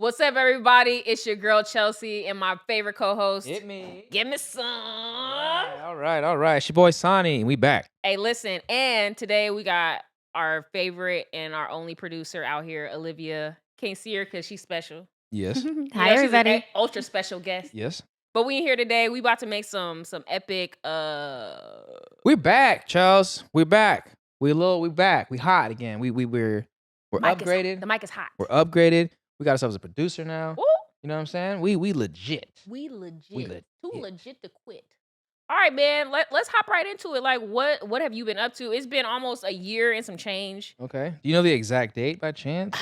What's up, everybody? It's your girl Chelsea and my favorite co-host. Hit me. Give me some. All right. It's your boy Sonny. We back. Hey, listen, and today we got our favorite and our only producer out here, Olivia. Can't see her because she's special. Yes. Hi, everybody. She's an ultra special guest. Yes. But we in here today. We about to make some epic. We're back, Charles. We're back. We back. We hot again. We're upgraded. The mic is hot. We're upgraded. We got ourselves a producer now. Woo. You know what I'm saying? We legit. We legit. Too legit to quit. All right, man. Let's hop right into it. Like, what have you been up to? It's been almost a year and some change. Okay. Do you know the exact date by chance?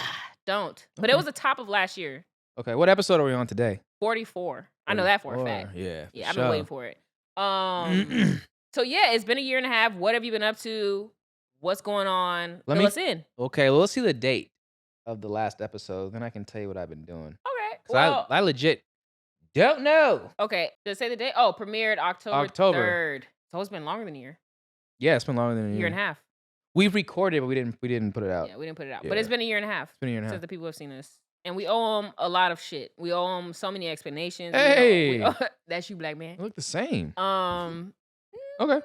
Don't. But it was the top of last year. Okay. What episode are we on today? 44. I know that for a fact. Yeah. Yeah, I've been waiting for it. So yeah, it's been a year and a half. What have you been up to? What's going on? Fill us in. Okay. Well, let's see the date of the last episode. Then I can tell you what I've been doing. Okay. Well, I legit don't know. Okay. Does it say the date? Oh, premiered October 3rd. So it's been longer than a year. Yeah, it's been longer than a year and a half. We've recorded, but we didn't put it out. Yeah, we didn't put it out. Yeah. But it's been a year and a half. It's been a year and a half since the people have seen us. And we owe them a lot of shit. We owe them so many explanations. Hey. That's you, black man. You look the same. Okay. Nah,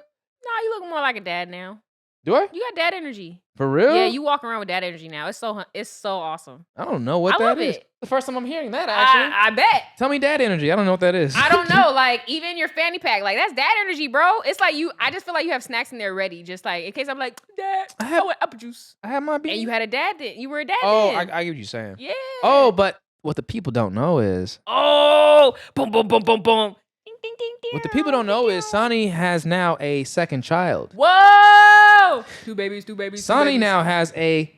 you look more like a dad now. Do I? You got dad energy. For real? Yeah, you walk around with dad energy now. It's so awesome. I don't know what that is. The first time I'm hearing that, actually. I bet. Tell me dad energy. I don't know what that is. I don't know. Like, even your fanny pack, like, that's dad energy, bro. It's like I just feel like you have snacks in there ready. Just like, in case I'm like, Dad, I want apple juice. I have my beans. And you had a dad then. You were a dad then. I get what you're saying. Yeah. Oh, but what the people don't know is. Oh, boom, boom, boom, boom, boom. Ding, ding, ding, ding. What the people don't know is Sonny has now a second child. Whoa! Two babies. Sonny now has a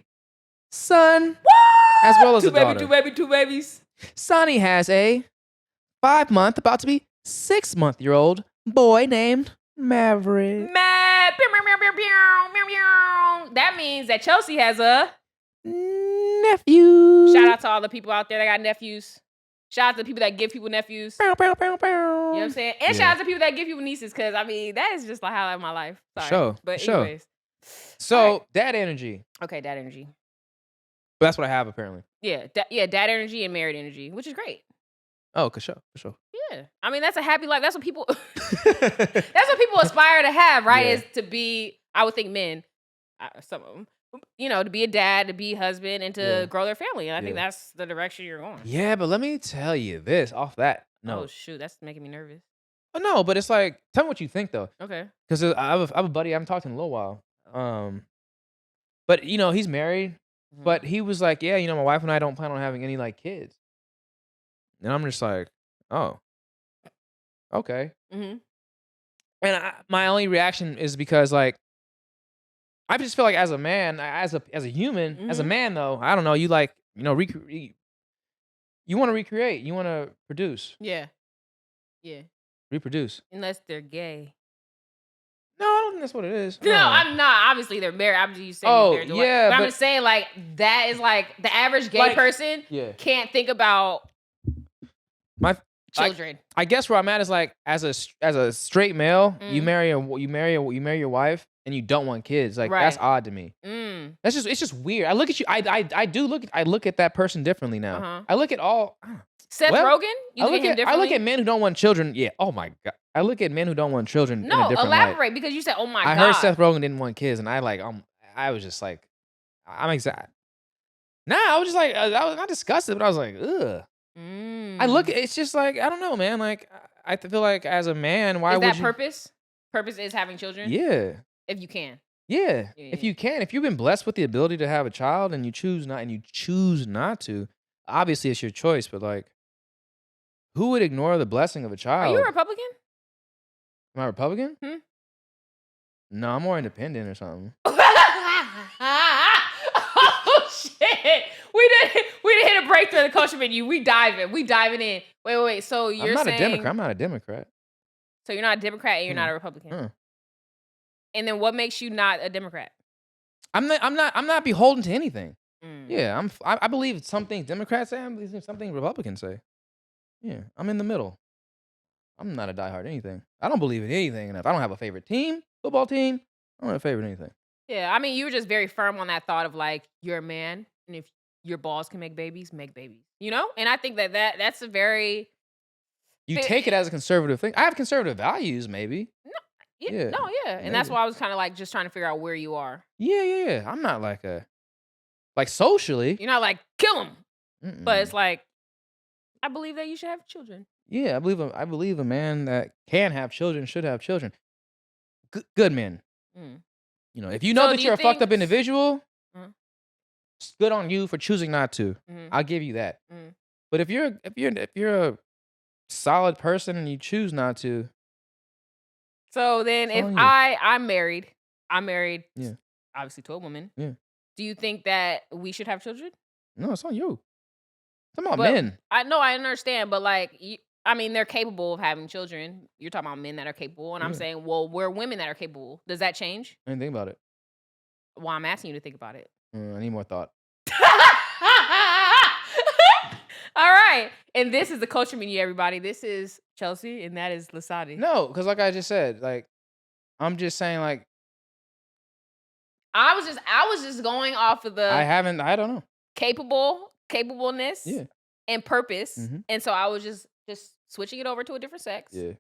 son as well as a daughter. Two babies. Sonny has a 5-month, about to be 6-month-old boy named Maverick. That means that Chelsea has a nephew. Shout out to all the people out there that got nephews. Shout out to the people that give people nephews. You know what I'm saying? And shout out to people that give people nieces, because, I mean, that is just like how I live my life. Sorry. Sure. But anyways. So, right. Dad energy. Okay, dad energy. But that's what I have, apparently. Yeah, dad energy and married energy, which is great. Oh, for sure. Yeah. I mean, that's a happy life. That's what people aspire to have, right? Yeah. Is to be, I would think men, some of them, to be a dad, to be a husband, and to grow their family. And I think that's the direction you're going. Yeah, but let me tell you this off that. No. Oh, shoot. That's making me nervous. Oh, no, but it's like, tell me what you think, though. Okay. Because I have a buddy I haven't talked to in a little while. But, he's married. Mm-hmm. But he was like, yeah, my wife and I don't plan on having any, like, kids. And I'm just like, oh, okay. Mm-hmm. And my only reaction is because, like, I just feel like as a man, as a human, as a man, though, I don't know, you like, you want to recreate, you want to produce. Yeah. Reproduce. Unless they're gay. No, I don't think that's what it is. No, I'm not. Obviously, they're married. I'm just saying married to yeah. But I'm just saying, like, that is like the average gay person can't think about my children. I guess where I'm at is like, as a straight male, you marry your wife and you don't want kids. Like, that's odd to me. It's just weird. I look at you. I look at that person differently now. Uh-huh. I look at all. Seth Rogen? You look at him differently? I look at men who don't want children. Yeah. Oh my God. I look at men who don't want children. No, in a different elaborate light. Because you said, "Oh my God." I heard Seth Rogen didn't want kids, and I was just like, I'm excited. Nah, I was just like, I was not disgusted, but I was like, ugh. It's just like, I don't know, man. Like, I feel like as a man, why would you? Is that purpose? Purpose is having children? Yeah. If you can. Yeah. If you can. If you've been blessed with the ability to have a child and you choose not to, obviously it's your choice, but like, who would ignore the blessing of a child? Are you a Republican? Am I Republican? No, I'm more independent or something. Oh shit! We didn't hit a breakthrough in the culture menu. We diving in. Wait. So you're saying I'm not a Democrat. So you're not a Democrat and you're not a Republican. And then what makes you not a Democrat? I'm not beholden to anything. Yeah, I believe some things Democrats say. I believe some things Republicans say. Yeah, I'm in the middle. I'm not a diehard anything. I don't believe in anything enough. I don't have a favorite team, football team. I don't have a favorite anything. Yeah, I mean, you were just very firm on that thought of like, you're a man, and if your balls can make babies, make babies. You know? And I think that's a very You But take it as a conservative thing. I have conservative values, maybe. no, yeah, Yeah, no, yeah, and that's maybe. why I was kind of like just trying to figure out where you are. Yeah. I'm not like socially. You're not like kill him, but it's Mm-mm. like I believe that you should have children. Yeah, I believe a man that can have children should have children. Good men. Mm. If you know So that do you you're a fucked think? up individual, Mm, it's good on you for choosing not to. mm, I'll give you that. mm. But if you're a solid person and you choose not to, So then, it's if on you. I'm married, Yeah, obviously to a woman. yeah. Do you think that we should have children? No, it's on you. Talking about But men. I know I understand, but like, I mean, they're capable of having children. You're talking about men that are capable, and I'm Yeah, saying, well, we're women that are capable. Does that change? I didn't think about it. Well, I'm asking you to think about it. I need more thought. All right, and this is the culture menu, everybody. This is Chelsea, and that is Lasati. No, because like I just said, like I'm just saying, like I was just going off of the I don't know. capableness Yeah. and purpose, Mhm. and so I was just switching it over to a different sex Yeah.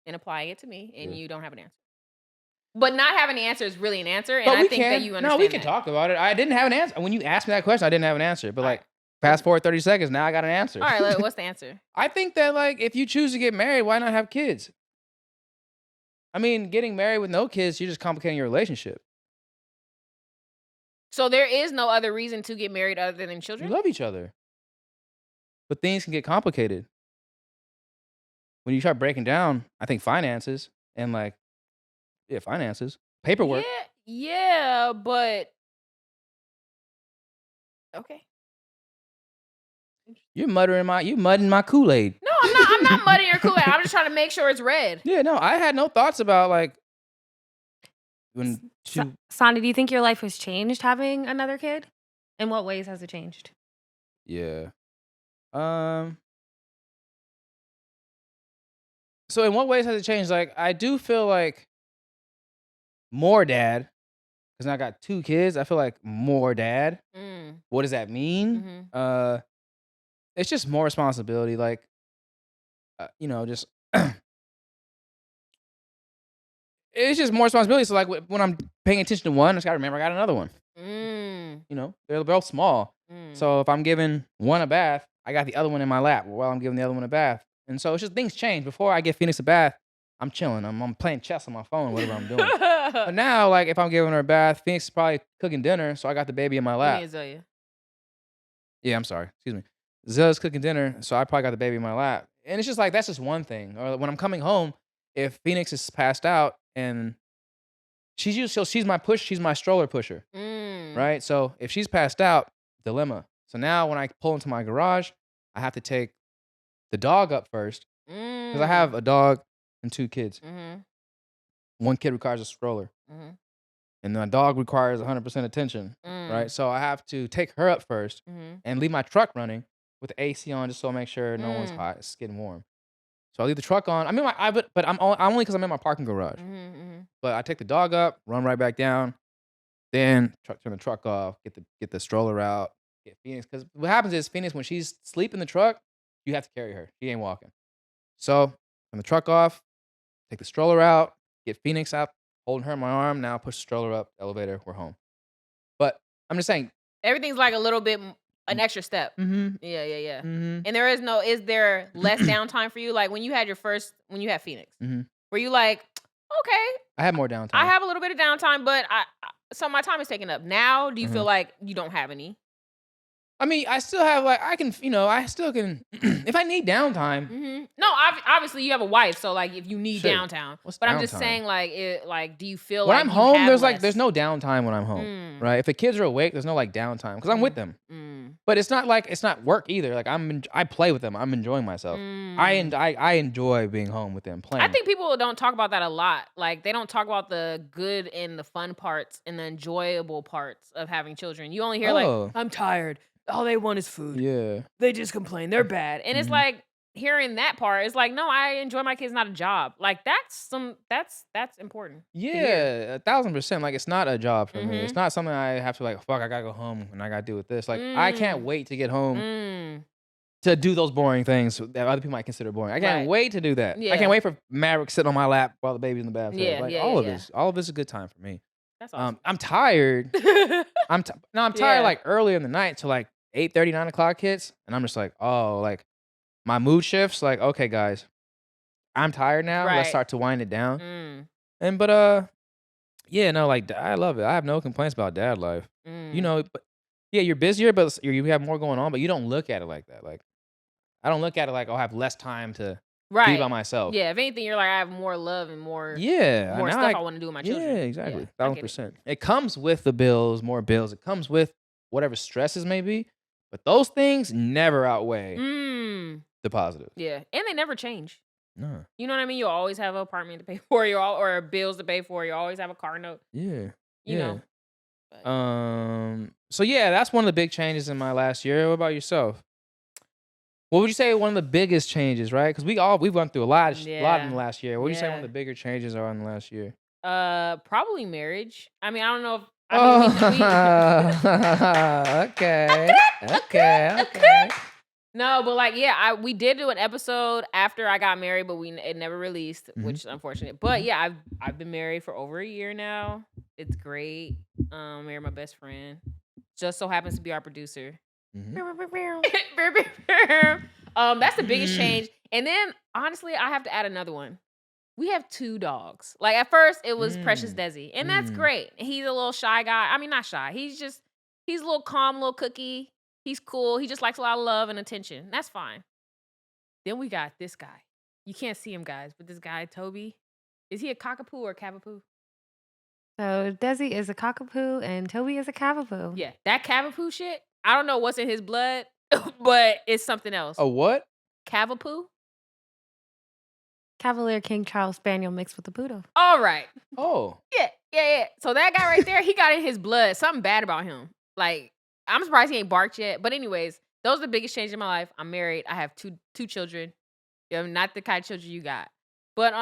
and applying it to me, and Yeah. you don't have an answer. But not having an answer is really an answer, and But I we think that can. you No, we understand can that. talk about it. I didn't have an answer. When you asked me that question, I didn't have an answer. But like Alright. fast forward 30 seconds, now I got an answer. All right, like, what's the answer? I think that like if you choose to get married, why not have kids? I mean, getting married with no kids, you're just complicating your relationship. So there is no other reason to get married other than You children? love each other. But things can get complicated. When you start breaking down, I think finances and like finances, paperwork. Yeah, but okay. You mudding my Kool-Aid. No, I'm not muddying your Kool-Aid. I'm just trying to make sure it's red. Yeah, no, I had no thoughts about like when two Sandy, do you think your life was changed having another kid? In what ways has it changed? yeah. So in what ways has it changed? Like I do feel like more dad because now I got two kids. I feel like more dad. Mm, What does that mean? mhm. It's just more responsibility. Like just it's just more responsibility. So like when I'm paying attention to one, I just gotta remember I got another one. Mm, They're both small. mm. So if I'm giving one a bath, I got the other one in my lap while I'm giving the other one a bath. And so it's just things change. Before I give Phoenix a bath, I'm chilling. I'm playing chess on my phone, whatever I'm doing. But now, like if I'm giving her a bath, Phoenix is probably cooking dinner, so I got the baby in my I lap. mean, Azalea. Yeah, I'm sorry. Excuse me. Zella's cooking dinner, so I probably got the baby in my lap. And it's just like that's just one thing. Or when I'm coming home, if Phoenix is passed out and she's my stroller pusher. Mm. Right? So if she's passed out, dilemma. So now when I pull into my garage, I have to take the dog up first because I have a dog and two kids. Mhm. One kid requires a stroller, Mhm. and the dog requires 100% attention. Right? Mm. So I have to take her up first Mhm. and leave my truck running with the AC on just so I make sure no one's Mm. hot. It's getting warm. So I leave the truck on. I mean, but I'm only because I'm in my parking garage. Mhm. Mhm. But I take the dog up, run right back down, then turn the truck off, get the stroller out, get Phoenix. Because what happens is Phoenix when she's asleep in the truck, you have to carry her. She ain't walking. So turn the truck off, take the stroller out, get Phoenix out, holding her in my arm. Now push the stroller up, elevator, we're home. But I'm just saying. Everything's like a little bit an extra step. Mm-hmm. Yeah. Mm-hmm. And is there less downtime for you? Like when you had Phoenix, Mm-hmm. were you like, okay, I have more downtime. I have a little bit of downtime, but so my time is taken up. Now, do you feel Mhm. like you don't have any? I mean, I still have like I still can if I need downtime. Mm-hmm. No, obviously you have a wife, so like if you need Sure. downtown. What's But I'm just downtime? saying, like, do you feel When like I'm you home, have there's less? no downtime when I'm home, Mm. right? If the kids are awake, there's no like downtime because I'm with them. Mm. But it's not work either. Like I play with them. I'm enjoying myself. Mm. I enjoy being home with them playing. I think people don't talk about that a lot. Like they don't talk about the good and the fun parts and the enjoyable parts of having children. You only hear like, I'm tired. All they want is food. Yeah. They just complain. They're bad. And it's Mhm. like hearing that part, it's like, no, I enjoy my kids, not a job. Like that's important. to hear. Yeah, 1000%. Like it's not a job for me. It's Mhm. not something I have to like. Fuck, I gotta go home and I gotta deal with this. Like I can't Mm. wait to get home Mm. to do those boring things that other people might consider boring. I can't wait to do that. I Yeah. can't wait for Maverick sitting on my lap while the baby's in the bathtub. Yeah, Like yeah, all yeah, of yeah. this, all of this is a good time for me. That's awesome. I'm tired. I'm tired Yeah. like early in the night till like 8:30, 9 o'clock hits, and I'm just like, oh, like my mood shifts. Like, okay, guys, I'm tired now. Let's Right. start to wind it down. Mm, And but yeah, no, like I love it. I have no complaints about dad life. You mm. know, but yeah, you're busier, but you have more going on. But you don't look at it like that. Like I don't look at it like, oh, I have less time to be by Right. myself. Yeah, if anything, you're like, I have more love and more Yeah, more now stuff I want to do with my children. Yeah, exactly. I get it. 1,000%. It comes with the bills, more bills. It comes with whatever stresses may be, but those things never outweigh Mm, the positive. yeah, and they never change. No. You know what I mean? You'll always have an apartment to pay for, or bills to pay for. You always have a car note. Yeah. You know. But, So yeah, that's one of the big changes in my last year. What about yourself? What would you say one of the biggest changes, right? Because we've gone through a lot in the Yeah. last year. What would you say one of Yeah. the bigger changes are in the last year? Probably marriage. I mean, I don't know if I mean, Okay. No, but like, yeah, we did do an episode after I got married, but it never released, which is unfortunate. But yeah, I've been married for over a year now. It's great. Married my best friend. Just so happens to be our producer. That's the biggest change. And then honestly, I have to add another one. We have 2 dogs. Like at first it was Precious Desi, and that's great. He's a little shy guy. I mean, not shy. He's a little calm, little cookie. He's cool. He just likes a lot of love and attention. That's fine. Then we got this guy. You can't see him, guys, but this guy, Toby, is he a cockapoo or a cavapoo? So Desi is a cockapoo and Toby is a cavapoo. Yeah, that cavapoo shit. I don't know what's in his blood, but it's something else. A what? Cavapoo? Cavalier King Charles Spaniel mixed with a poodle. All right. Oh. Yeah. So that guy right there, he got in his blood. Something bad about him. Like, I'm surprised he ain't barked yet. But anyways, those are the biggest changes in my life. I'm married. I have two children. Not the kind of children you got. But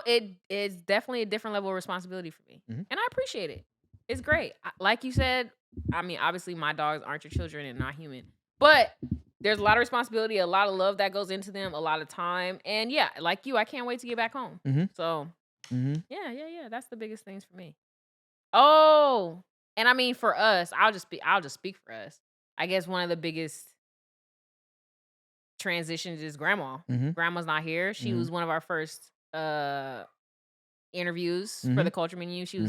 it is definitely a different level of responsibility for me. And I appreciate it. It's great. Like you said, I mean, obviously my dogs aren't your children and not human. But there's a lot of responsibility, a lot of love that goes into them, a lot of time. And yeah, like you, I can't wait to get back home. So yeah. That's the biggest things for me. Oh, and I mean for us, I'll just speak for us. I guess one of the biggest transitions is grandma. Grandma's not here. She was one of our first interviews for the culture menu. She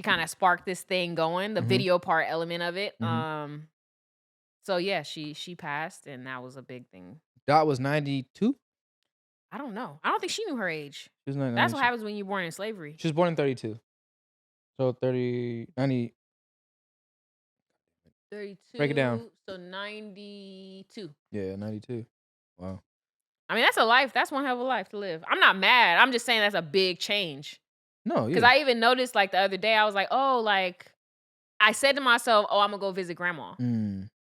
kind of sparked this thing going, the video part element of it. So yeah, she passed, and that was a big thing. Dot was 92? I don't know. I don't think she knew her age. She was 90. That's what happens when you're born in slavery. She was born in 32. So 90. 32. Break it down. So 92. Yeah, 92. Wow. I mean, that's a life. That's one hell of a life to live. I'm not mad. I'm just saying that's a big change. No, yeah. Because I even noticed, like, the other day, I was like, oh, like, I said to myself, oh, I'm going to go visit grandma.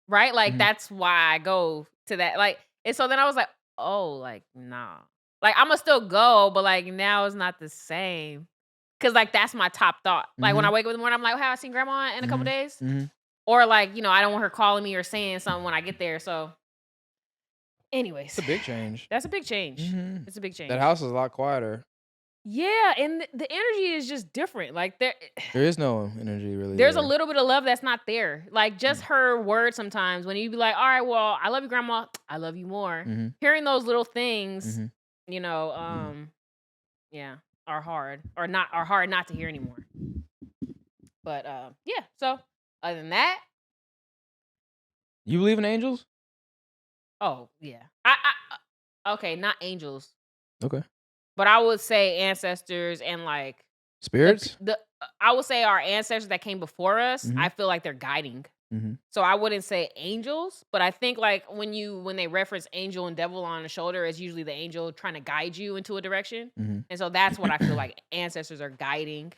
Right? Like, that's why I go to that. Like, and so then I was like, oh, like, nah. Like, I'm going to still go, but, like, now it's not the same. Because, like, that's my top thought. Like, when I wake up in the morning, I'm like, have I seen grandma in a couple days? Or, like, I don't want her calling me or saying something when I get there. So, anyways. It's a big change. That's a big change. It's a big change. That house is a lot quieter. Yeah, and the energy is just different. Like, there is no energy really. There's a little bit of love that's not there. Like, just her words sometimes when you be like, all right, well, I love you, grandma. I love you more. Hearing those little things, yeah, are hard not to hear anymore. But yeah. So other than that, you believe in angels? Oh yeah. I okay, not angels. Okay. But I would say ancestors and like spirits. I would say our ancestors that came before us. I feel like they're guiding. So I wouldn't say angels, but I think like when they reference angel and devil on the shoulder, it's usually the angel trying to guide you into a direction. And so that's what I feel like ancestors are guiding,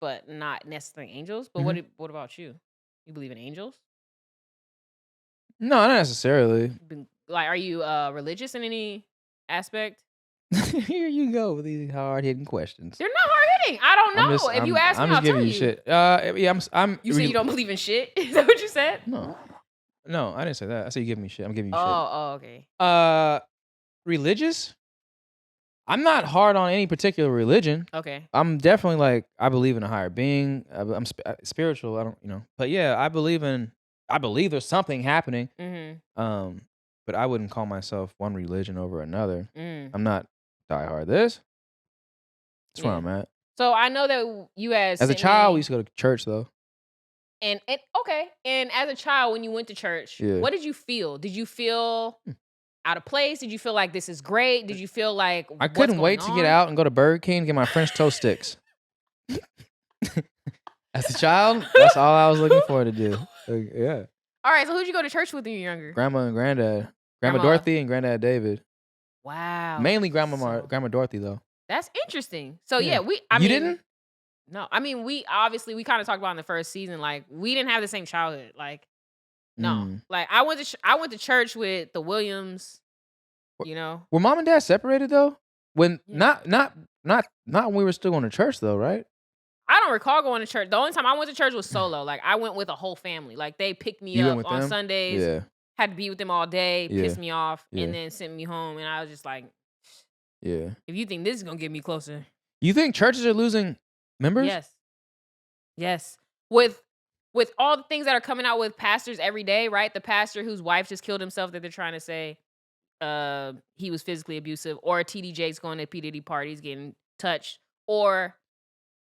but not necessarily angels. But what about you? You believe in angels? No, not necessarily. Like, are you religious in any aspect? Here you go with these hard-hitting questions. They're not hard-hitting. I don't know. If you ask me, I'll tell you. Shit. Yeah, I'm. You said you don't believe in shit? Is that what you said? No. No, I didn't say that. I said you give me shit. I'm giving you shit. Okay. Religious? I'm not hard on any particular religion. Okay. I'm definitely like I believe in a higher being. I'm spiritual. I don't, but yeah, I believe there's something happening. But I wouldn't call myself one religion over another. I'm not diehard. That's where I'm at. So I know that you as a child we used to go to church though. And okay, and as a child when you went to church, what did you feel? Did you feel out of place? Did you feel like this is great? Did you feel like I couldn't wait to get out and go to Burger King and get my French toast sticks? As a child, that's all I was looking forward to do. Yeah. All right, so who'd you go to church with when you were younger? Grandma and granddad. Grandma Dorothy and Granddad David. Wow. Mainly Grandma Dorothy though. That's interesting. So Yeah. I You mean, didn't? No, I mean we kind of talked about in the first season. Like we didn't have the same childhood. Like no, like I went to church with the Williams. You know, were mom and dad separated though? When not when we were still going to church though, right? I don't recall going to church. The only time I went to church was solo. Like I went with a whole family. Like they picked me up on Sundays. Yeah. Had to be with them all day. Yeah. Pissed me off, Yeah. and then sent me home. And I was just like, yeah. If you think this is gonna get me closer, you think churches are losing members? Yes. With all the things that are coming out with pastors every day, right? The pastor whose wife just killed himself that they're trying to say he was physically abusive, or TD Jakes going to P. Diddy parties getting touched, or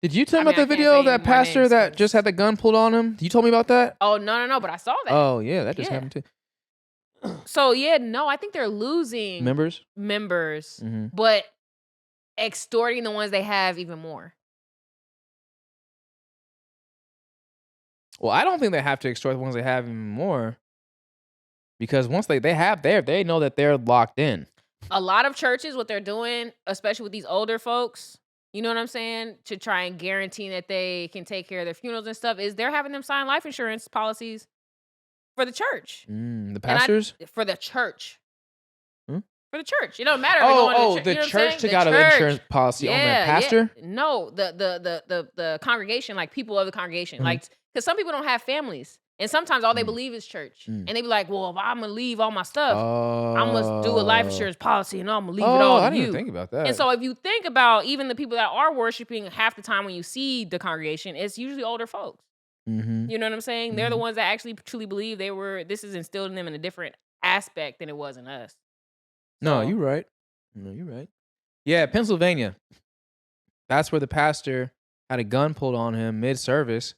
did you tell me about the video of that pastor that just had the gun pulled on him? You told me about that? Oh, no, but I saw that. Oh, yeah, that just happened too. So, I think they're losing members, but extorting the ones they have even more. Well, I don't think they have to extort the ones they have even more. Because once they know that they're locked in. A lot of churches, what they're doing, especially with these older folks, you know what I'm saying, to try and guarantee that they can take care of their funerals and stuff, is they're having them sign life insurance policies for the church. The pastors? For the church. For the church. It don't matter. The church took out an insurance policy on the pastor? Yeah. No, the congregation, like people of the congregation. Like, because some people don't have families. And sometimes all they believe is church. And they be like, well, if I'm going to leave all my stuff, I must do a life insurance policy and I'm going to leave it all to you. I didn't even think about that. And so if you think about even the people that are worshiping, half the time when you see the congregation, it's usually older folks. You know what I'm saying? They're the ones that actually truly believe this is instilled in them in a different aspect than it was in us. No, you're right. Yeah, Pennsylvania. That's where the pastor had a gun pulled on him mid-service.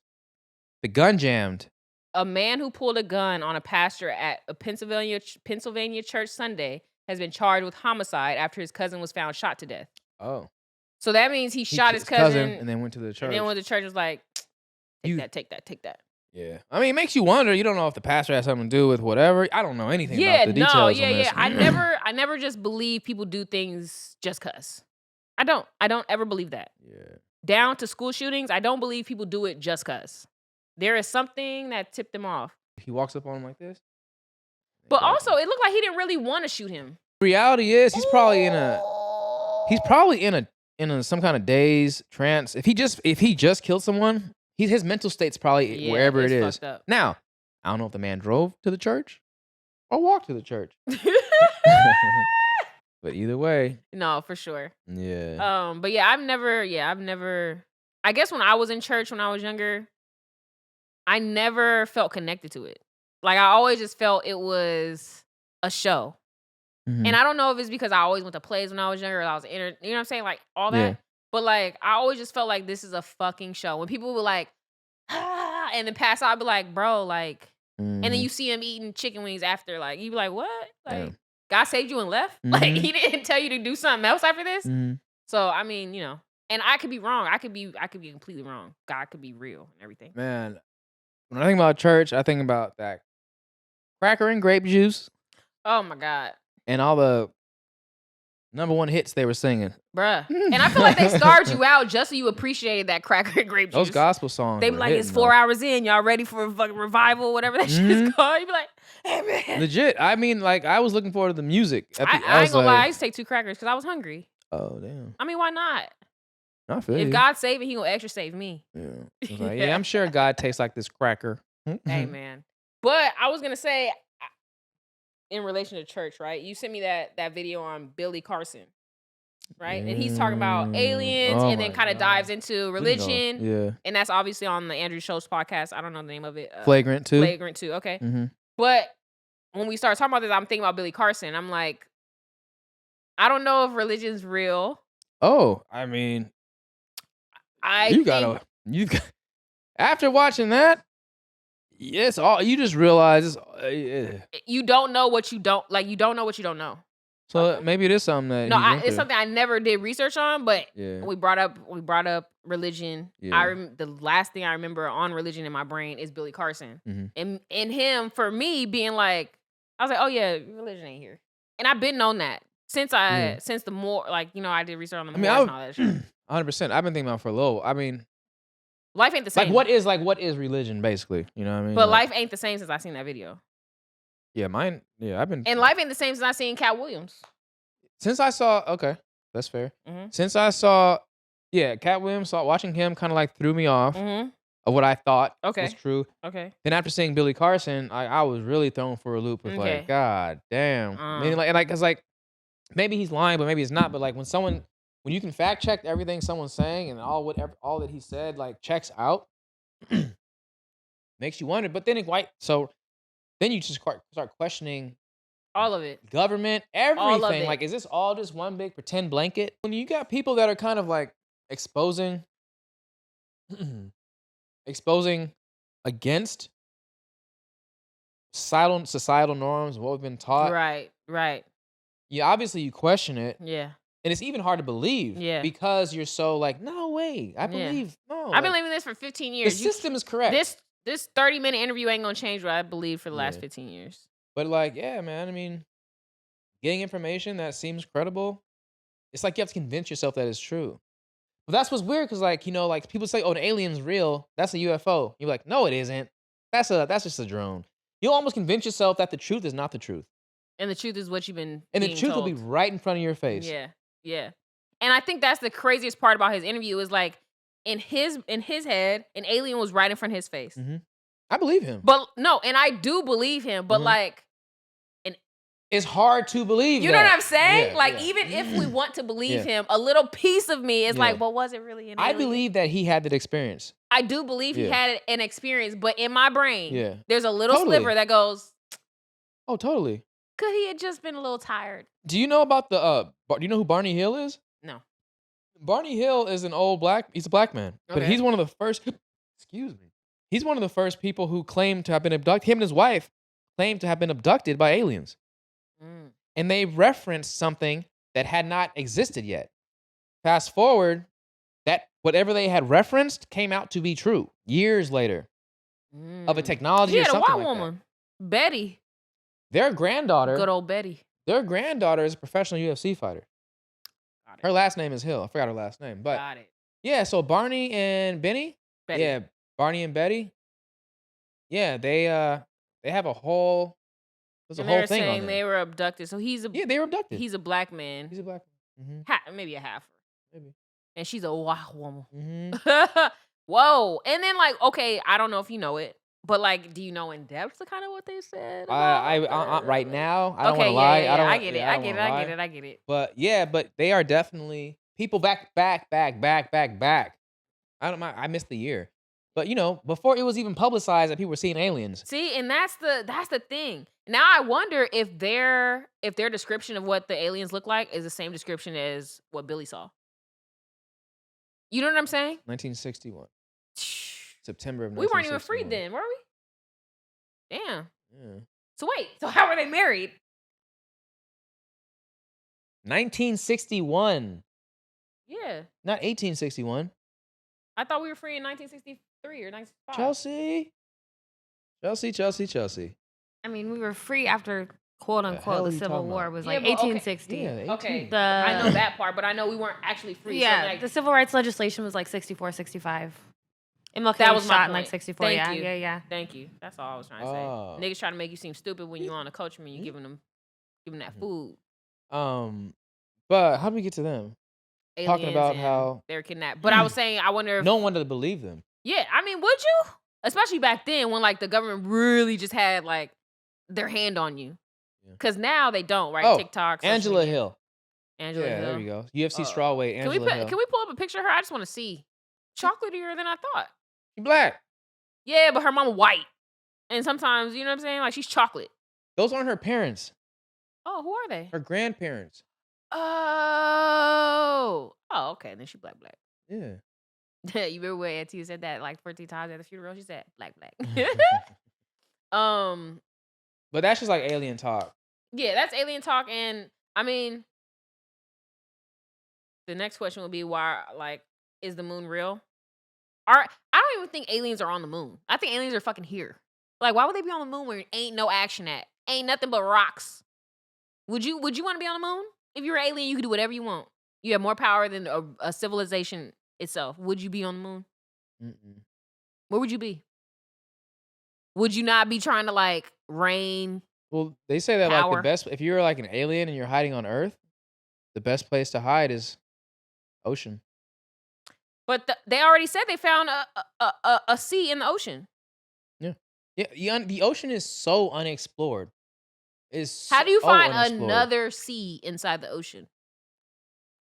The gun jammed. A man who pulled a gun on a pastor at a Pennsylvania church Sunday has been charged with homicide after his cousin was found shot to death. Oh. So that means he shot his cousin and then went to the church. And then when the church was like, take that. Yeah. I mean, it makes you wonder. You don't know if the pastor has something to do with whatever. I don't know anything about the details on this. I never just believe people do things just cuz. I don't ever believe that. Yeah. Down to school shootings, I don't believe people do it just cuz. There is something that tipped him off. He walks up on him like this. But also, it looked like he didn't really want to shoot him. The reality is, he's probably in a some kind of daze, trance. If he just killed someone, his mental state's probably wherever it is. Now, I don't know if the man drove to the church or walked to the church. But either way. No, for sure. Yeah. But I've never I guess when I was in church when I was younger, I never felt connected to it. Like I always just felt it was a show. And I don't know if it's because I always went to plays when I was younger or I was you know what I'm saying? Like all that. Yeah. But like I always just felt like this is a fucking show. When people were like, and then pass out, I'd be like, bro, like, and then you see him eating chicken wings after, like, you'd be like, what? Like, God saved you and left? Like, he didn't tell you to do something else after this? So, I mean, and I could be wrong. I could be completely wrong. God could be real and everything. Man, when I think about church, I think about that cracker and grape juice. Oh, my God. And all the number one hits they were singing. Bruh. And I feel like they starred you out just so you appreciated that cracker and grape juice. Those gospel songs. They be like, it's 4 hours in. Y'all ready for a fucking revival, whatever that shit is called? You be like, hey, man. Legit. I mean, like, I was looking forward to the music. I ain't gonna lie. I used to take 2 crackers because I was hungry. Oh, damn. I mean, why not? I feel you. If God save it, he gonna extra save me. Yeah. Like, I'm sure God tastes like this cracker. Hey, man. But I was gonna say, in relation to church, right? You sent me that video on Billy Carson, right? And he's talking about aliens, Oh and then my kind of dives God. into Please don't. religion, Yeah. and that's obviously on the Andrew Schultz podcast. I don't know the name of it. Flagrant 2. Flagrant 2. Okay. Mm-hmm. But when we start talking about this, I'm thinking about Billy Carson. I'm like, I don't know if religion's real. Oh, I mean, after watching that, yes, you just realize you don't know what you don't like. You don't know what you don't know. so maybe it is something that No, he's it's into. something I never did research on, but Yeah. we brought up religion. Yeah. The last thing I remember on religion in my brain is Billy Carson, Mhm. and him for me being like, I was like, oh yeah, religion ain't here, and I've been on that since the more like I did research on the Moors and all that shit. 100%. I've been thinking about it for a little. I mean, Life ain't the same. what is religion basically? You know what I mean? But life ain't the same since I seen that video. Yeah, mine. Yeah, I've been. And life ain't the same since I seen Cat Williams. Since I saw, okay, that's fair. Mm-hmm. Since I saw, Cat Williams, watching him kind of like threw me off of what I thought was true. Okay. Then after seeing Billy Carson, I was really thrown for a loop with like, God damn. I mean, cause like maybe he's lying, but maybe it's not. But like when you can fact check everything someone's saying and all that he said like checks out, makes you wonder. But then then you just start questioning all of it, government, everything. Like, is this all just one big pretend blanket? When you got people that are kind of like exposing against societal norms, what we've been taught. Right. Yeah, obviously you question it. Yeah. And it's even hard to believe. Yeah. Because you're so like, no way. I believe. No. I've been believing this for 15 years. The system is correct. This 30-minute interview ain't gonna change what I believe for the last 15 years. But like, yeah, man, I mean, getting information that seems credible, it's like you have to convince yourself that it's true. But that's what's weird, because like, like people say, oh, an alien's real. That's a UFO. You're like, no, it isn't. That's just a drone. You'll almost convince yourself that the truth is not the truth. And the truth is what you've been And the truth will be right in front of your face. Yeah. And I think that's the craziest part about his interview is like in his head, an alien was right in front of his face. Mm-hmm. I believe him. But no, and I do believe him, but like it's hard to believe. You know what I'm saying? Even if we want to believe him, a little piece of me is like, but was it really an alien? I believe that he had that experience. I do believe he had an experience, but in my brain, there's a little sliver that goes, oh, totally. Could he have just been a little tired? Do you know about do you know who Barney Hill is? No. Barney Hill is he's a black man. Okay. But he's one of the first, he's one of the first people who claimed to have been abducted. Him and his wife claimed to have been abducted by aliens. And they referenced something that had not existed yet. Fast forward, that whatever they had referenced came out to be true years later of a technology or something like that. He had a white woman, Betty. Their granddaughter. Good old Betty. Their granddaughter is a professional UFC fighter. Her last name is Hill. I forgot her last name. But got it. Yeah, so Barney and Benny. Betty. Yeah, Barney and Betty. Yeah, they have a whole thing on saying they were abducted. So they were abducted. He's a black man. He's a black man. Mm-hmm. Maybe a halfer. Maybe. And she's a white woman. Mm-hmm. Whoa. And then like, okay, I don't know if you know it, but like, do you know in depth the kind of what they said? I right now, I don't want to lie. Yeah, I get it. But they are definitely people back. I missed the year. But before it was even publicized that people were seeing aliens. See, and that's the thing. Now I wonder if their description of what the aliens look like is the same description as what Billy saw. You know what I'm saying? 1961. September of 1961. We weren't even free then, were we? Damn. Yeah. So wait, so how were they married? 1961. Yeah. Not 1861. I thought we were free in 1963 or 1965. Chelsea. I mean, we were free after quote unquote the Civil War was like 1860. Yeah, okay. I know that part, but I know we weren't actually free. Yeah, so like, the civil rights legislation was like 64, 65. MLK that was shot my in like 64. Yeah. Thank you. That's all I was trying to say. Niggas trying to make you seem stupid when you're on a coach when you're giving them that food. But how do we get to them? Aliens talking about how they're kidnapped. But I was saying, I wonder if no one wanted to believe them. Yeah, I mean, would you? Especially back then when like the government really just had like their hand on you. Yeah. Because now they don't, right? Oh, TikTok, social Angela media. Hill. Angela Yeah, there Hill. we go. UFC strawweight Can we Angela Hill. can we pull up a picture of her? I just want to see. Chocolatier than I thought. She black. Yeah, but her mama white. And sometimes, you know what I'm saying? Like she's chocolate. Those aren't her parents. Oh, who are they? Her grandparents. Oh. Oh, okay. Then she black. Yeah. You remember when Auntie said that like 14 times at the funeral? She said black. But that's just like alien talk. Yeah, that's alien talk. And I mean, the next question would be why, like, is the moon real? I don't even think aliens are on the moon. I think aliens are fucking here. Like, why would they be on the moon where ain't no action at? Ain't nothing but rocks. Would you want to be on the moon? If you're an alien, you could do whatever you want. You have more power than a civilization itself. Would you be on the moon? Mm-mm. Where would you be? Would you not be trying to like reign? Well, they say that like Power. the best, if you're like an alien and you're hiding on Earth, the best place to hide is ocean. But they already said they found a sea in the ocean. Yeah, the ocean is so unexplored. How do you so find unexplored. another sea inside the ocean?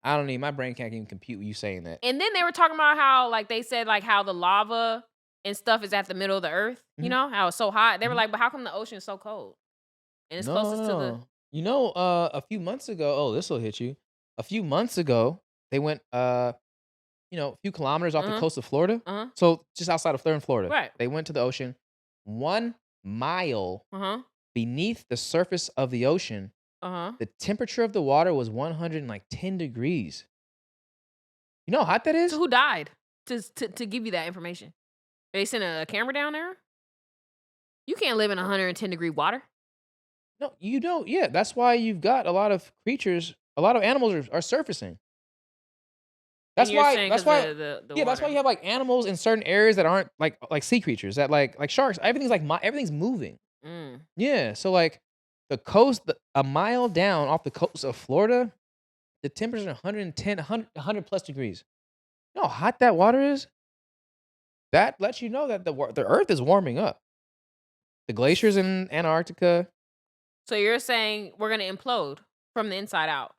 I don't need. My brain can't even compute you saying that. And then they were talking about how, like, they said, like, how the lava and stuff is at the middle of the earth. You know, how it's so hot. They were like, but how come the ocean is so cold? And it's closest to the. You know, a few months ago. Oh, this will hit you. A few months ago, they went, a few kilometers off the coast of Florida. So just outside of Florida. Right. They went to the ocean, 1 mile beneath the surface of the ocean. The temperature of the water was 110 degrees. You know how hot that is? So who died to give you that information? They sent a camera down there? You can't live in 110-degree water. No, you don't. Yeah, that's why you've got a lot of creatures, a lot of animals are surfacing. That's why. That's why. That's why you have like animals in certain areas that aren't like sea creatures. That like sharks. Everything's everything's moving. Yeah. So like the coast, a mile down off the coast of Florida, the temperatures are 110, 100 plus degrees. You know how hot that water is? That lets you know that the Earth is warming up. The glaciers in Antarctica. So you're saying we're gonna implode from the inside out.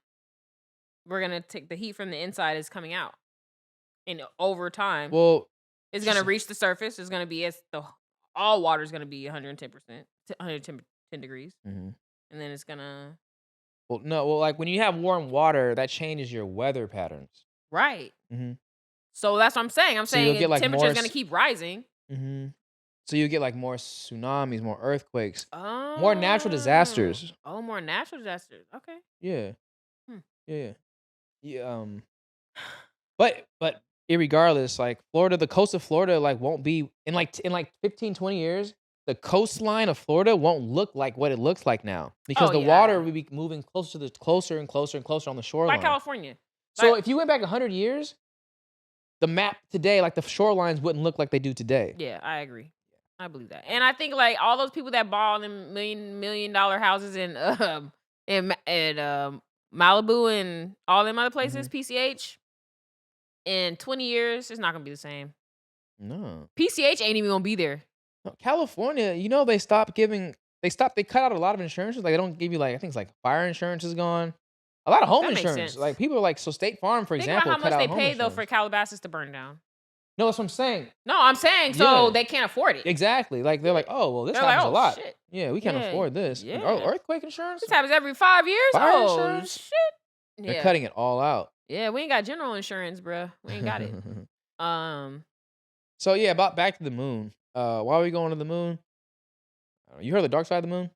We're gonna take the heat from the inside is coming out, and over time, well, it's gonna reach the surface. It's gonna be all water is gonna be 110%, 110 degrees, and then it's gonna. Well, like when you have warm water, that changes your weather patterns. Right. So that's what I'm saying. I'm saying the temperature is gonna keep rising. So you get like more tsunamis, more earthquakes, more natural disasters. Oh, more natural disasters. Okay. Yeah. Yeah. But irregardless, like Florida, the coast of Florida, like won't be in 15, 20 years, the coastline of Florida won't look like what it looks like now because the water will be moving closer and closer on the shoreline. Like California. So if you went back 100 years, the map today, like the shorelines wouldn't look like they do today. Yeah, I agree. I believe that. And I think like all those people that bought them $1 million houses in Malibu and all them other places, PCH, in 20 years, it's not gonna be the same. No. PCH ain't even gonna be there. No, California, they cut out a lot of insurances. Like they don't give you I think it's like fire insurance is gone. A lot of home insurance. Like people are like, so State Farm, for example, Think about how much they paid though insurance. for Calabasas to burn down. No, that's what I'm saying. No, I'm saying so they can't afford it. Exactly. Like they're like, oh well, this happens a lot. Shit. Yeah, we can't afford this. Yeah. Oh, earthquake insurance? This happens every 5 years. Fire insurance? Shit. They're cutting it all out. Yeah, we ain't got general insurance, bruh. We ain't got it. So yeah, back to the moon. Why are we going to the moon? You heard the dark side of the moon?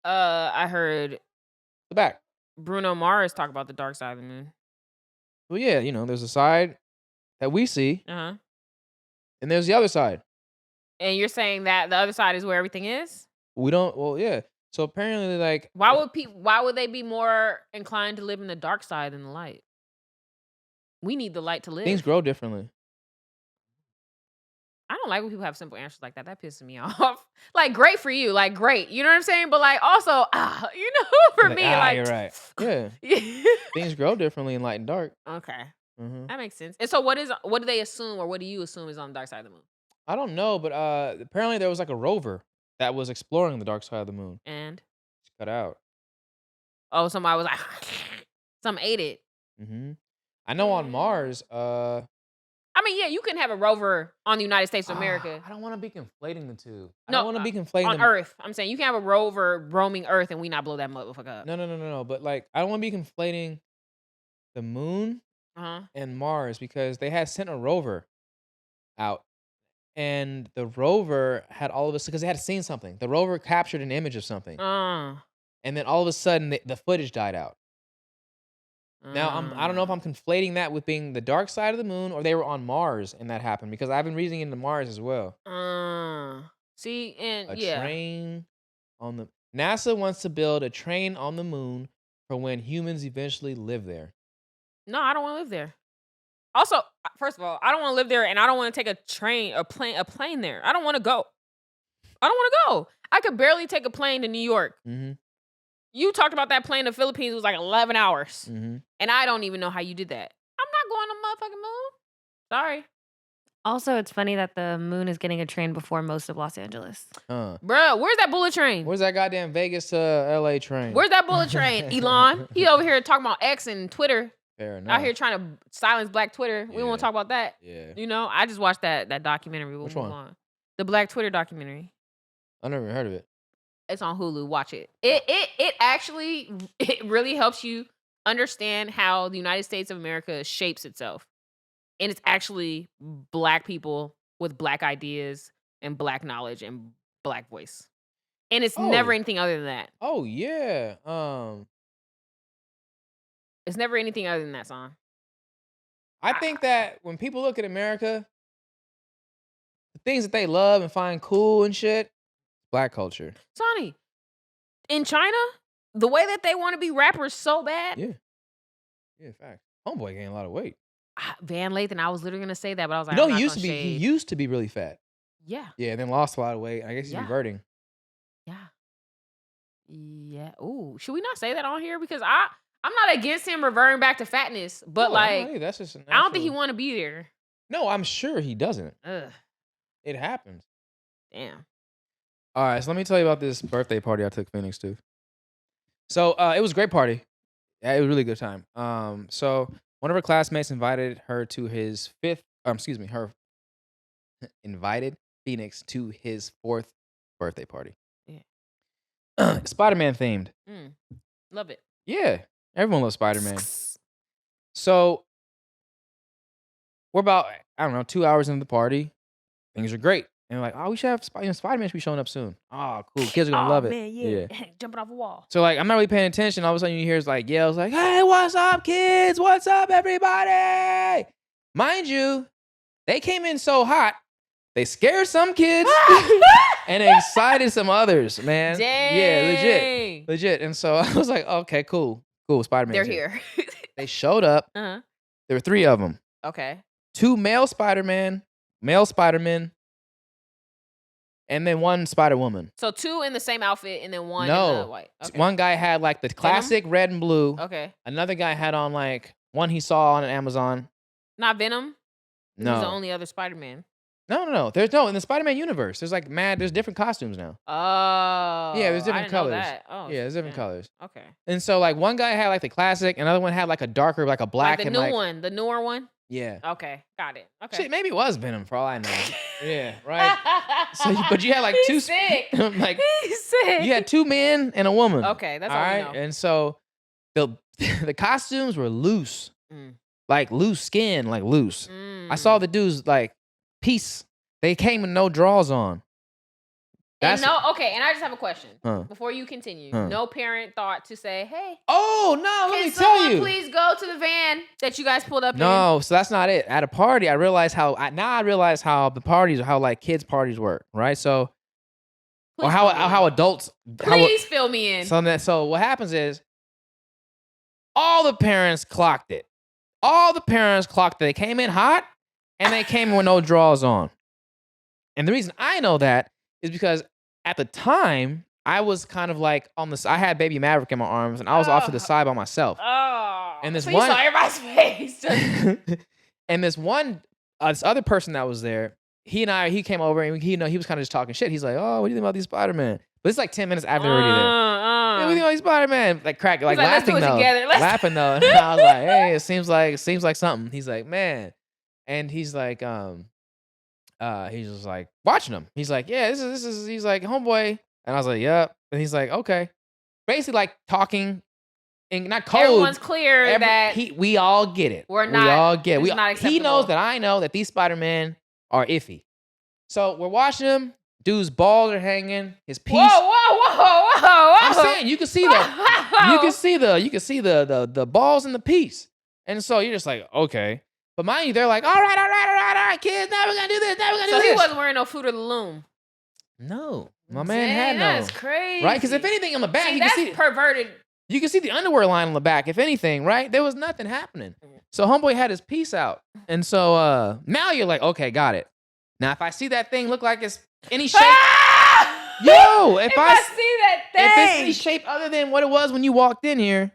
I heard the back. Bruno Mars talk about the dark side of the moon. Well, yeah, there's a side that we see, and there's the other side. And you're saying that the other side is where everything is? We don't. Well, yeah. So apparently, like, why would they be more inclined to live in the dark side than the light? We need the light to live. Things grow differently. I don't like when people have simple answers like that. That pisses me off. Like, great for you. Like, great. You know what I'm saying? But like, also, for me, like, you're right. Yeah. Things grow differently in light and dark. Okay. That makes sense. And so what do they assume or what do you assume is on the dark side of the moon? I don't know, but apparently there was like a rover that was exploring the dark side of the moon. And It's cut out. oh, somebody was like, some ate it. I know on Mm. Mars. I mean, yeah, you can have a rover on the United States of America. I don't want to be conflating the two. I No, don't want to be conflating on them. Earth. I'm saying you can have a rover roaming Earth and we not blow that motherfucker up. No. But like, I don't want to be conflating the moon and Mars because they had sent a rover out, and the rover had all of us because they had seen something. The rover captured an image of something, and then all of a sudden the footage died out. Now I don't know if I'm conflating that with being the dark side of the moon or they were on Mars and that happened because I've been reading into Mars as well. See, and A train on the NASA wants to build a train on the moon for when humans eventually live there. No, I don't want to live there. Also, first of all, I don't want to live there, and I don't want to take a plane there. I don't want to go. I don't want to go. I could barely take a plane to New York. You talked about that plane to the Philippines was like 11 hours, and I don't even know how you did that. I'm not going to motherfucking moon. Sorry. Also, it's funny that the moon is getting a train before most of Los Angeles. Bruh, where's that bullet train? Where's that goddamn Vegas to LA train? Where's that bullet train, Elon? He over here talking about X and Twitter. Fair enough. Out here trying to silence Black Twitter. We won't talk about that. Yeah. You know, I just watched that documentary. Which one? The Black Twitter documentary. I never heard of it. It's on Hulu. Watch it. It actually really helps you understand how the United States of America shapes itself. And it's actually Black people with Black ideas and Black knowledge and Black voice. And it's never anything other than that. Oh yeah. It's never anything other than that song. I think that when people look at America, the things that they love and find cool and shit, Black culture. Sonny, in China, the way that they want to be rappers so bad. Yeah. Yeah, fact. Homeboy gained a lot of weight. Van Lathan, I was literally gonna say that, but I was like, he used to be really fat. Yeah. Yeah, and then lost a lot of weight. I guess he's reverting. Yeah. Ooh, should we not say that on here? Because I'm not against him reverting back to fatness, but that's just I don't think he want to be there. No, I'm sure he doesn't. Ugh. It happens. Damn. All right, so let me tell you about this birthday party I took Phoenix to. So it was a great party. Yeah, it was a really good time. So one of her classmates invited her to his invited Phoenix to his 4th birthday party. Yeah. Spider-Man themed. Love it. Yeah, everyone loves Spider-Man. So we're about, 2 hours into the party. Things are great. And we're like, we should have Spider-Man should be showing up soon. Oh, cool. Kids are going to love it. Man, yeah. Jumping off a wall. So, I'm not really paying attention. All of a sudden, you hear yells like, hey, what's up, kids? What's up, everybody? Mind you, they came in so hot, they scared some kids and excited some others, man. Dang. Yeah, legit. And so I was like, okay, cool, Spider-Man. They're here. They showed up. There were 3 of them. Okay. 2 male Spider-Men, and then 1 Spider-Woman. So 2 in the same outfit and then 1 in the white. Okay. One guy had the classic red and blue. Okay. Another guy had on one he saw on Amazon. Not Venom? No. He's the only other Spider-Man. No. There's no in the Spider-Man universe. There's there's different costumes now. Oh. Yeah, there's different colors. Oh, yeah, there's different colors. Okay. And so one guy had the classic, another one had a darker, a black the and new one, the newer one. Yeah. Okay, got it. Okay. Shit, maybe it was Venom for all I know. Yeah, right. So, but you had 2 sick. He's sick. You had 2 men and a woman. Okay, that's all right. We know. And so the costumes were loose, loose skin, loose. I saw the dudes piece. They came with no drawers on. And I just have a question. Before you continue. No parent thought to say, hey. Oh, no, let me tell you. Can someone please go to the van that you guys pulled up in? No, so that's not it. At a party, I realized how the parties, how kids' parties work, right? So, Please or how adults. Please fill me in. So what happens is, all the parents clocked it. All the parents clocked it. They came in hot, and they came in with no drawers on. And the reason I know that is because at the time, I was kind of on this. I had baby Maverick in my arms, and I was off to the side by myself. Oh, and this you saw everybody's face. And this other person that was there, he came over and he was kind of just talking shit. He's like, oh, what do you think about these Spider-Man? But it's like 10 minutes after they're already there. Yeah, what do you think about these Spider-Man? Like Let's laughing do it though. together. Laughing though. And I was like, hey, it seems like something. He's like, man. And he's like, he's just like watching them. He's like, yeah, this is he's like, homeboy. And I was like, yep. And he's like, okay. Basically like talking and not code. Everyone's clear that we all get it. we're not. We all get it. It's not He knows acceptable. that I know that these Spider-Man are iffy. So we're watching him. Dude's balls are hanging. His piece. Whoa. I'm saying you can see you can see the balls in the piece. And so you're just like, okay. But mind you, they're like, all right, kids, now we're gonna do this, So he wasn't wearing no Fruit of the Loom. No. My man had no. That's crazy. Right? Because if anything on the back, See, you that's can see perverted. you can see the underwear line on the back, if anything, right? There was nothing happening. So homeboy had his piece out. And so now you're like, okay, got it. Now if I see that thing look like it's any shape. Yo, if I see that thing. if it's any shape other than what it was when you walked in here,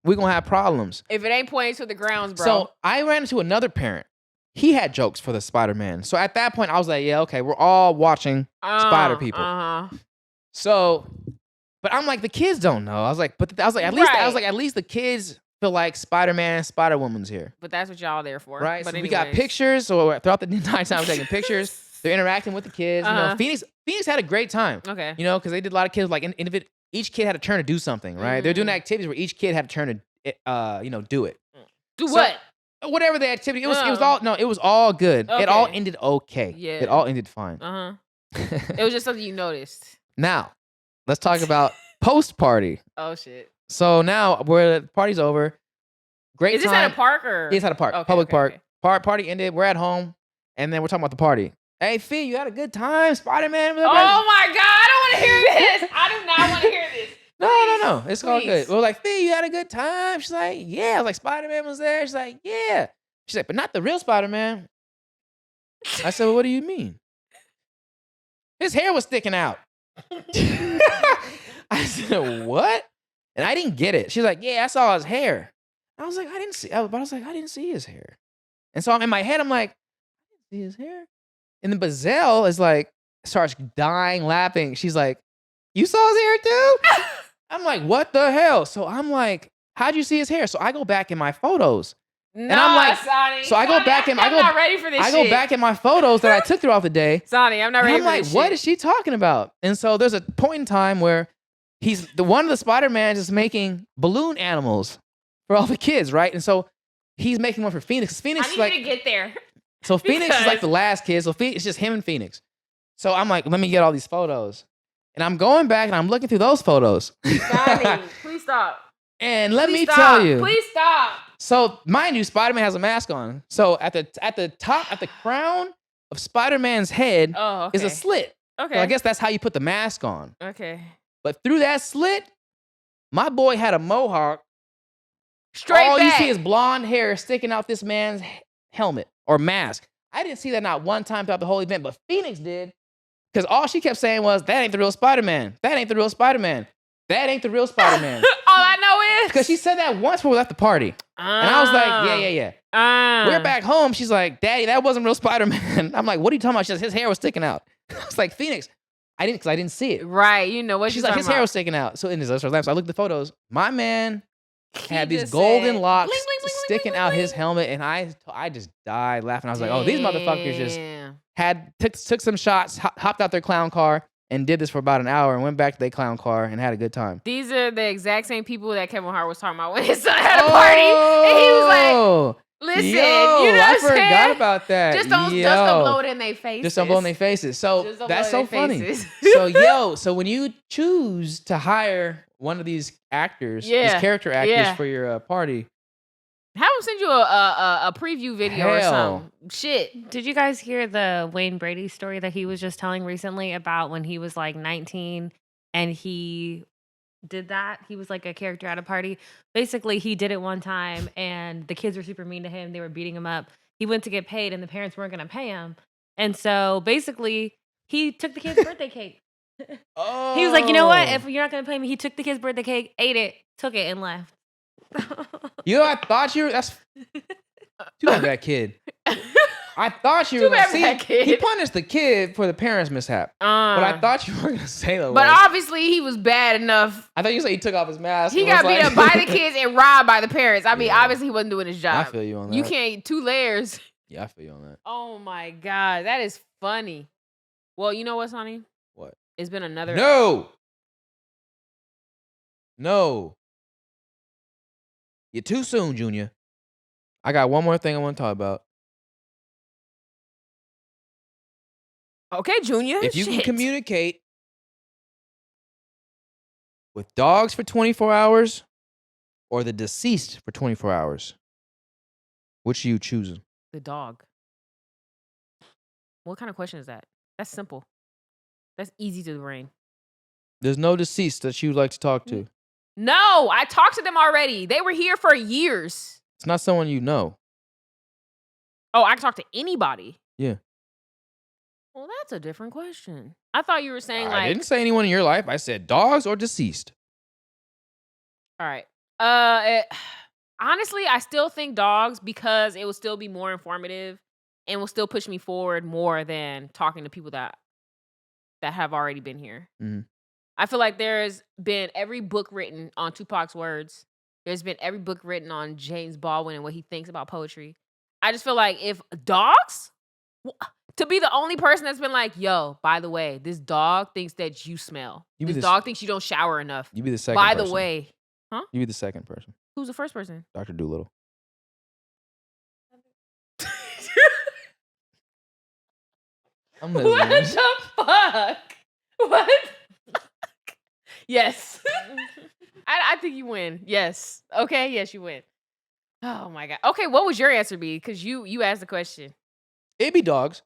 we're gonna have problems. If it ain't pointing to the grounds, bro. So I ran into another parent. He had jokes for the Spider-Man. So at that point, I was like, yeah, okay, we're all watching Spider people. So, but I'm like, the kids don't know. I was like, at least the kids feel like Spider-Man, Spider-Woman's here. But that's what y'all there for. Right? But So we got pictures. So throughout the entire time, we're taking pictures. They're interacting with the kids. You know, Phoenix had a great time. Okay. You know, because they did a lot of kids like, each kid had a turn to do something, right? They're doing activities where each kid had a turn to, do it. Do what? Whatever the activity, it was all good. Okay. It all ended okay. Yeah. It all ended fine. It was just something you noticed. Now, let's talk about post party. Oh shit. So now the party's over. Great Is this time. at a park or? It's at a park, Okay, public okay, park. okay. Party ended. We're at home, and then we're talking about the party. Hey, Fee, you had a good time, Spider-Man. Oh my god, I don't want to hear this. I do not want to hear this. No. It's all good. Please. We're like, Fee, you had a good time. She's like, yeah. I was like, Spider-Man was there. She's like, yeah. She's like, but not the real Spider-Man. I said, well, what do you mean? His hair was sticking out. I said, what? And I didn't get it. She's like, yeah, I saw his hair. I was like, I didn't see his hair. And so I'm in my head, I'm like, I didn't see his hair. And then Bazelle is like, starts dying laughing. She's like, you saw his hair too? I'm like, what the hell? So I'm like, how'd you see his hair? So I go back in my photos. No, I'm like, Sonny. so I go back in. I'm not ready for this. I go back in my photos that I took throughout the day. Sonny, I'm not ready. And I'm like, what is she talking about? And so there's a point in time where one of the Spider-Mans is making balloon animals for all the kids, right? And so he's making one for Phoenix. Phoenix I is need like, you to get there. so Phoenix is like the last kid. So it's just him and Phoenix. So I'm like, let me get all these photos. And I'm going back and I'm looking through those photos. Sonny, please stop. And let me Please tell you. Please stop. So mind you, Spider-Man has a mask on. So at the top, at the crown of Spider-Man's head is a slit. Okay. So I guess that's how you put the mask on. Okay. But through that slit, my boy had a mohawk. Straight All back. you see is blonde hair sticking out this man's helmet or mask. I didn't see that not one time throughout the whole event, but Phoenix did. Because all she kept saying was, that ain't the real Spider-Man. That ain't the real Spider-Man. That ain't the real Spider-Man. All I know is. Because she said that once when we left the party. And I was like, yeah. We're back home. She's like, Daddy, that wasn't real Spider-Man. I'm like, what are you talking about? She says, his hair was sticking out. I was like, Phoenix, because I didn't see it. Right. You know what she's like, his hair was sticking out. So in his so I looked at the photos. My man had these golden locks sticking out his helmet. And I just died laughing. I was like, oh, these motherfuckers just took some shots, hopped out their clown car, and did this for about an hour and went back to their clown car and had a good time. These are the exact same people that Kevin Hart was talking about when his son had a party. And he was like, listen, you know what I'm saying? I forgot about that. Just don't blow it in their faces. Just don't blow in their faces. So that's so funny. So, so when you choose to hire one of these actors, these character actors for your party, have him send you a preview video or something. Shit. Did you guys hear the Wayne Brady story that he was just telling recently about when he was like 19 and he did that? He was like a character at a party. Basically, he did it one time and the kids were super mean to him. They were beating him up. He went to get paid and the parents weren't going to pay him. And so basically, he took the kid's birthday cake. Oh. He was like, you know what? If you're not going to pay me, he took the kid's birthday cake, ate it, took it, and left. I thought that's too bad that kid. I thought you Too were going bad to for see. that kid. He punished the kid for the parents' mishap. But I thought you were going to say the But word. obviously, he was bad enough. I thought you said he took off his mask. He and got was beat like- up by the kids and robbed by the parents. I mean, Yeah. obviously, he wasn't doing his job. I feel you on that. You can't 2 layers. Yeah, I feel you on that. Oh my god, that is funny. Well, you know what, Sonny? What? It's been another. No. You're too soon, Junior. I got one more thing I want to talk about. Okay, Junior. If you can shit. communicate with dogs for 24 hours or the deceased for 24 hours, which are you choosing? The dog. What kind of question is that? That's simple. That's easy to the brain. There's no deceased that you'd like to talk to. No, I talked to them already. They were here for years. It's not someone you know. Oh, I can talk to anybody. Yeah. Well, that's a different question. I thought you were saying I didn't say anyone in your life. I said dogs or deceased. All right. Honestly, I still think dogs because it will still be more informative and will still push me forward more than talking to people that have already been here. Mhm. I feel like there's been every book written on Tupac's words. There's been every book written on James Baldwin and what he thinks about poetry. I just feel like if dogs, to be the only person that's been like, yo, by the way, this dog thinks that you smell. This dog thinks you don't shower enough. You be the second By person. the way. Huh? You be the second person. Who's the first person? Dr. Doolittle. I'm What listening. the fuck? What? Yes. I think you win. Yes. Okay. Yes, you win. Oh my god. Okay, what would your answer be? Because you asked the question. It'd be dogs,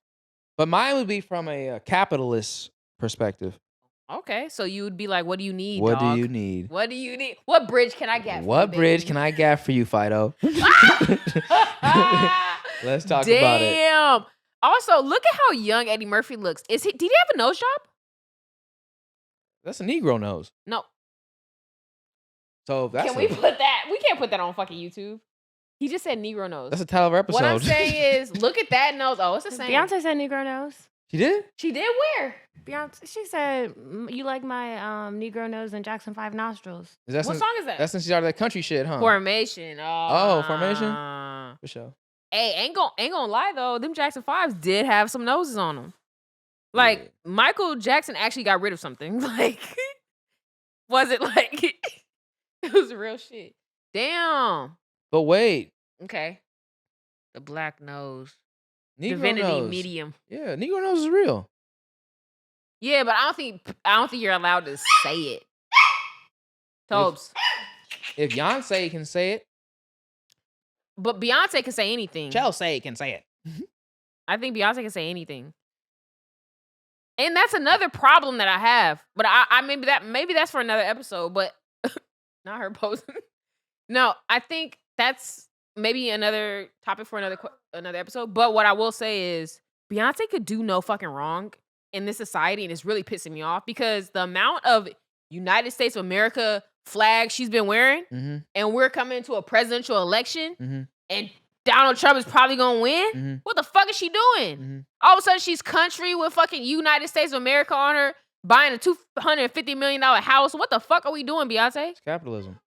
but mine would be from a capitalist perspective. Okay, so you would be like, "What do you need? What dog? do you need? What do you need? What bridge can I get? What bridge can I get for you, Fido? Let's talk about it. Damn. Also, look at how young Eddie Murphy looks. Did he have a nose job? That's a Negro nose. No. So that's Can we put that? We can't put that on fucking YouTube. He just said Negro nose. that's a title of our episode. What I'm saying is, look at that nose. Oh, it's the same. Beyonce said Negro nose. She did? She did where? Beyonce, she said, "You like my Negro nose and Jackson 5 nostrils." Is that What since, song is that? That's since she started that country shit, huh? Formation. Oh, Formation? For sure. Hey, ain't gonna lie though. Them Jackson 5s did have some noses on them. Like Yeah. Michael Jackson actually got rid of something. Like, was it like it was real shit? Damn. But wait. Okay. The black nose. Negro Divinity nose. medium. Yeah, Negro nose is real. Yeah, but I don't think you're allowed to say it. Tobes. If Beyonce can say it, But Beyonce can say anything. Chelsea can say it. I think Beyonce can say anything. And that's another problem that I have. But I maybe that's for another episode, but not her posting. No, I think that's maybe another topic for another episode. But what I will say is Beyonce could do no fucking wrong in this society, and it's really pissing me off because the amount of United States of America flags she's been wearing, Mm-hmm. and we're coming into a presidential election, Mm-hmm. and Donald Trump is probably gonna win. Mm-hmm. What the fuck is she doing? Mm-hmm. All of a sudden, she's country with fucking United States of America on her, buying a $250 million house. What the fuck are we doing, Beyonce? It's capitalism.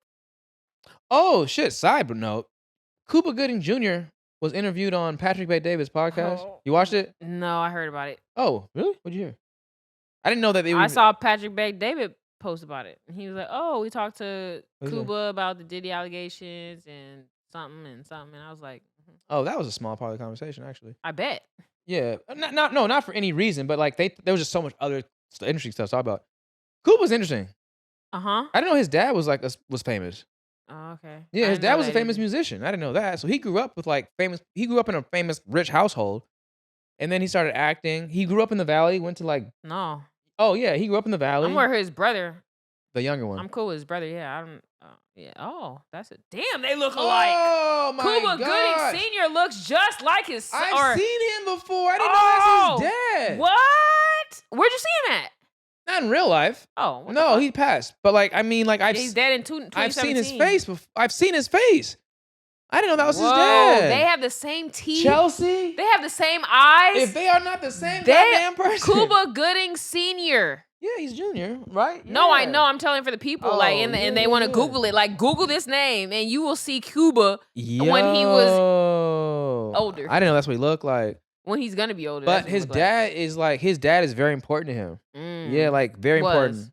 Oh, shit. Side note. Cuba Gooding Jr. was interviewed on Patrick Bet Davis' podcast. Oh. You watched it? No, I heard about it. Oh, really? What'd you hear? I didn't know that they were. I saw Patrick Bet David post about it. And he was like, oh, we talked to What'd he say? Cuba about the Diddy allegations and something and something. And I was like, Oh, that was a small part of the conversation, actually. I bet. Yeah. Not for any reason, but like there was just so much other interesting stuff to talk about. Cuba's interesting. Uh-huh. I didn't know his dad was was famous. Oh, okay. Yeah, I his didn't dad know was a that famous either. musician. I didn't know that. So he grew up with he grew up in a famous rich household. And then he started acting. He grew up in the valley, went to No. oh yeah, he grew up in the valley. I'm more his brother. The younger one. I'm cool with his brother. Yeah, I don't. Yeah. Oh, that's it. Damn, they look alike. Oh my Cuba god. Gooding Sr. looks just like his son. I've seen him before. I didn't know that's his dad. What? Where'd you see him at? Not in real life. Oh, what the No, fuck? he passed. But I've He's dead in 2017. I've seen his face before. I've seen his face. I didn't know that was his Whoa, dad. they have the same teeth. Chelsea. They have the same eyes. If they are not the same They- goddamn person. Cuba Gooding Sr. Yeah, he's junior, right? No, I Yeah. know. I'm telling for the people, Oh, and they want to yeah. Google it. Like, Google this name, and you will see Cuba when he was older. I didn't know that's what he looked like. When he's gonna be older. But his dad is like, his dad is very important to him. Yeah, like very important.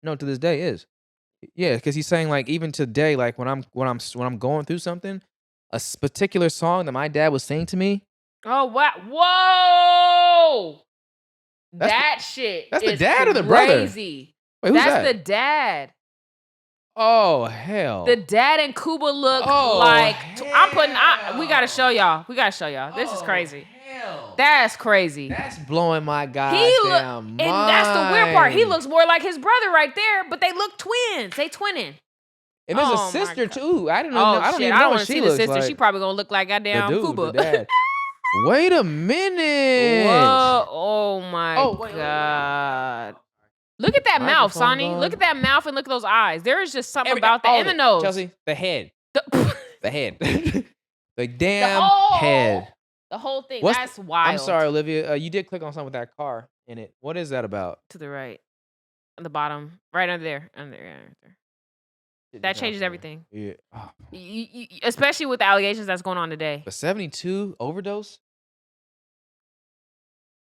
No, to this day is. Yeah, because he's saying like even today, like when I'm going through something, particular song that my dad was saying to me. Oh wow! Whoa! That's shit. that's is the dad or the brother? crazy. Wait, who's That's that? the dad. Oh hell! The dad and Cuba look Oh, like hell. we gotta show y'all. We gotta show y'all. This is crazy. Hell. That's crazy. That's blowing my He goddamn mind. and that's the weird part. He looks more like his brother right there, but they look twins. They twinning. And there's Oh, a my sister God. too. I didn't know. Oh I don't shit! even I know don't what want to she see the looks sister. like. She probably gonna look like goddamn the dude, Cuba. the dad. Wait a minute. Whoa! Oh my wait. God! Look at that mouth, Microphone Sonny. gone. Look at that mouth and look at those eyes. There is just something about that. And the nose. Chelsea, the head. The, The head. The damn whole- head. the whole thing. What's That's wild. I'm sorry, Olivia. You did click on something with that car in it. What is that about? To the right. On the bottom. Right under there. Under there. Right there. That changes everything. Yeah. Oh. Especially with the allegations that's going on today. But 72 overdose?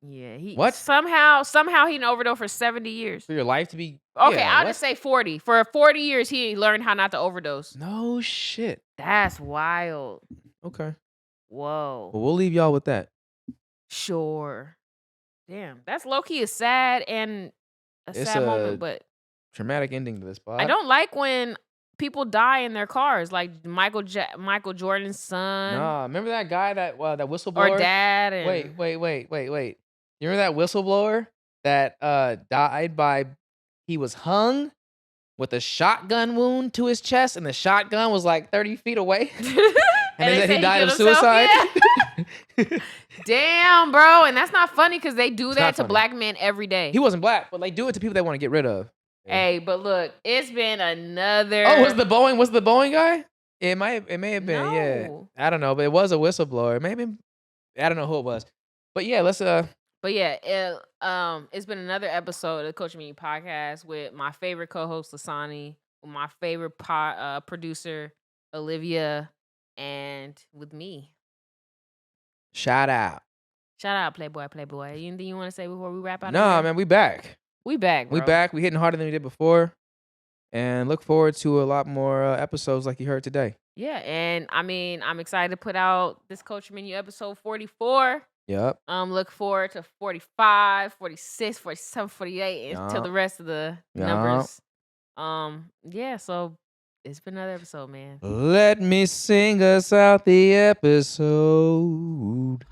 Yeah. What? Somehow he didn't overdose for 70 years. For your life to be. Okay, yeah, I'll what? just say 40. For 40 years, he learned how not to overdose. No shit. That's wild. Okay. Whoa. Well, we'll leave y'all with that. Sure. Damn. That's low-key is sad and a It's sad a moment, but Traumatic ending to this pod. I don't like when people die in their cars, like Michael Jordan's son Nah, remember that guy that whistleblower? or dad. And Wait. You remember that whistleblower that died by he was hung with a shotgun wound to his chest, and the shotgun was like 30 feet away. And they said he died of killed himself? suicide. Yeah. Damn, bro. And that's not funny because they do It's that not to funny. black men every day. He wasn't black, but they do it to people they want to get rid of. Hey, but look, it's been another. Oh, was the Boeing guy? It may have been, yeah. No. I don't know, but it was a whistleblower. Maybe I don't know who it was. But yeah, let's But yeah, it's been another episode of the Coach Me podcast with my favorite co-host Lasani, with my favorite producer Olivia, and with me. shout out. Shout out, Playboy. Anything you want to say before we wrap out? Nah, man, we back. We back. We bro. back. We hitting harder than we did before. And look forward to a lot more episodes like you heard today. Yeah, and I mean, I'm excited to put out this Culture Menu episode 44. Yep. Look forward to 45, 46, 47, 48 until the rest of the numbers. Yeah, so it's been another episode, man. Let me sing us out the episode.